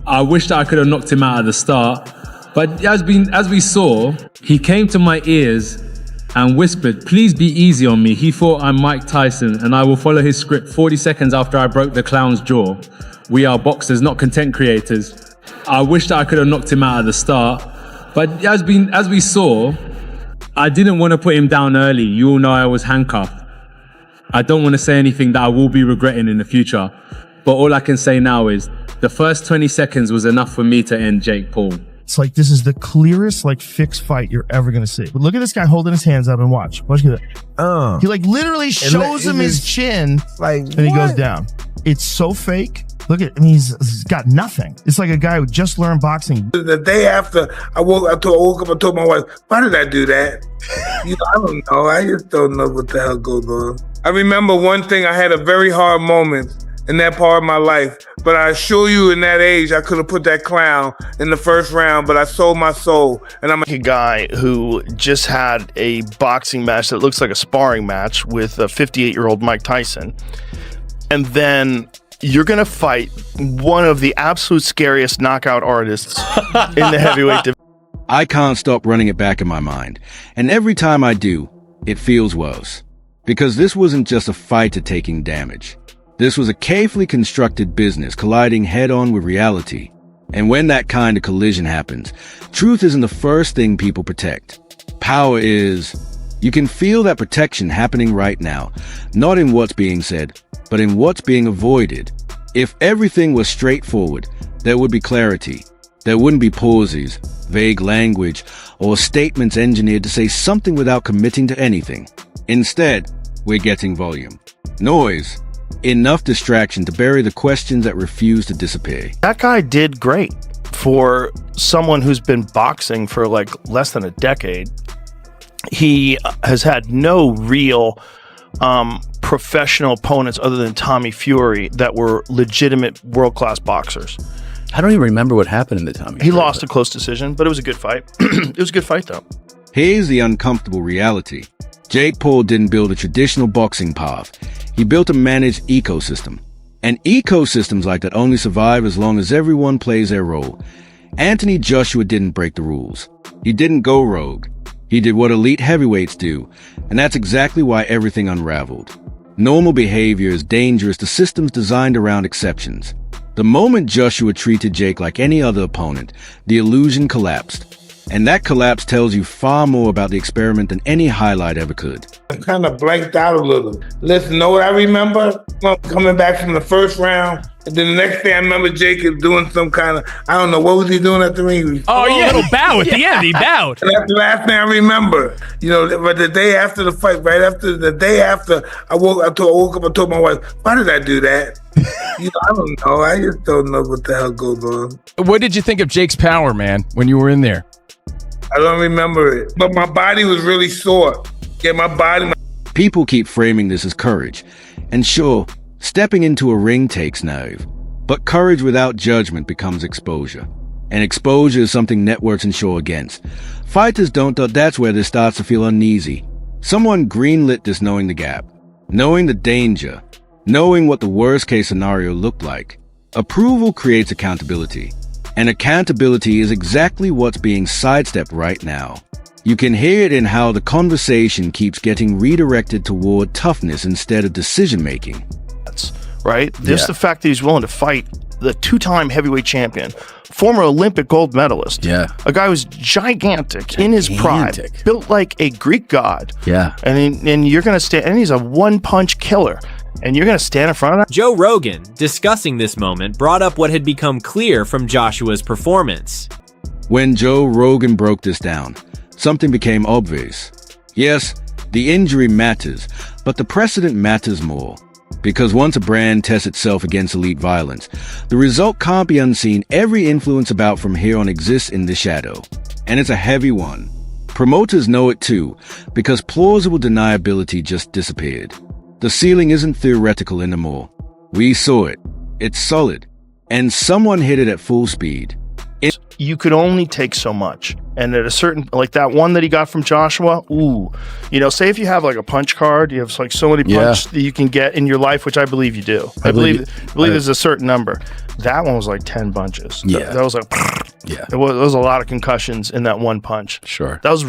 I wish that I could have knocked him out at the start, but as we saw, he came to my ears and whispered, "Please be easy on me." He thought I'm Mike Tyson and I will follow his script 40 seconds after I broke the clown's jaw. We are boxers, not content creators. I wish that I could have knocked him out at the start, but as we saw, I didn't want to put him down early. You all know I was handcuffed. I don't want to say anything that I will be regretting in the future, but all I can say now is the first 20 seconds was enough for me to end Jake Paul. It's like, this is the clearest, like, fixed fight you're ever going to see. But look at this guy holding his hands up and watch. Watch that. He, like, literally shows him his chin, like, and he goes down. It's so fake. Look at, I mean, he's got nothing. It's like a guy who just learned boxing. The day after I woke up and told my wife, "Why did I do that?" I don't know. I just don't know what the hell goes on. I remember one thing. I had a very hard moment in that part of my life, but I assure you, in that age, I could have put that clown in the first round, but I sold my soul. And I'm a guy who just had a boxing match that looks like a sparring match with a 58-year-old Mike Tyson. And then you're going to fight one of the absolute scariest knockout artists in the heavyweight division. I can't stop running it back in my mind. And every time I do, it feels worse. Because this wasn't just a fighter taking damage. This was a carefully constructed business colliding head-on with reality. And when that kind of collision happens, truth isn't the first thing people protect. Power is. You can feel that protection happening right now, not in what's being said, but in what's being avoided. If everything was straightforward, there would be clarity. There wouldn't be pauses, vague language, or statements engineered to say something without committing to anything. Instead, we're getting volume. Noise. Enough distraction to bury the questions that refuse to disappear. That guy did great for someone who's been boxing for like less than a decade. He has had no real professional opponents other than Tommy Fury that were legitimate world-class boxers. I don't even remember what happened in the Tommy Fury. He lost a close decision, but it was a good fight. It was a good fight, though. Here's the uncomfortable reality. Jake Paul didn't build a traditional boxing path. He built a managed ecosystem. And ecosystems like that only survive as long as everyone plays their role. Anthony Joshua didn't break the rules. He didn't go rogue. He did what elite heavyweights do, and that's exactly why everything unraveled. Normal behavior is dangerous to systems designed around exceptions. The moment Joshua treated Jake like any other opponent, the illusion collapsed. And that collapse tells you far more about the experiment than any highlight ever could. I kind of blanked out a little. Listen, know what I remember? Coming back from the first round, and then the next day I remember Jacob doing some kind of, I don't know, what was he doing at the ring? Oh, yeah, a little bow at the end. He bowed. And that's the last thing I remember. But the day after the fight, right after the day after, I woke up and told my wife, "Why did I do that?" I don't know. I just don't know what the hell goes on. What did you think of Jake's power, man, when you were in there? I don't remember it, but my body was really sore. Yeah, my body. People keep framing this as courage. And sure, stepping into a ring takes nerve. But courage without judgment becomes exposure. And exposure is something networks insure against. Fighters don't, that's where this starts to feel uneasy. Someone greenlit this knowing the gap, knowing the danger, knowing what the worst case scenario looked like. Approval creates accountability. And accountability is exactly what's being sidestepped right now. You can hear it in how the conversation keeps getting redirected toward toughness instead of decision-making. Right? The fact that he's willing to fight the two-time heavyweight champion, former Olympic gold medalist. Yeah. A guy who's gigantic in his prime, built like a Greek god. Yeah. And you're going to stand, and he's a one-punch killer. And you're going to stand in front of that? Joe Rogan, discussing this moment, brought up what had become clear from Joshua's performance. When Joe Rogan broke this down, something became obvious. Yes, the injury matters, but the precedent matters more. Because once a brand tests itself against elite violence, the result can't be unseen. Every influence about from here on exists in the shadow. And it's a heavy one. Promoters know it too, because plausible deniability just disappeared. The ceiling isn't theoretical anymore. We saw it. It's solid. And someone hit it at full speed. You could only take so much. And at a certain, like that one that he got from Joshua, ooh, say if you have like a punch card, you have like so many punch that you can get in your life, which I believe you do. I believe there's a certain number. That one was like 10 punches. Yeah. That was like, yeah. There was a lot of concussions in that one punch. Sure. That was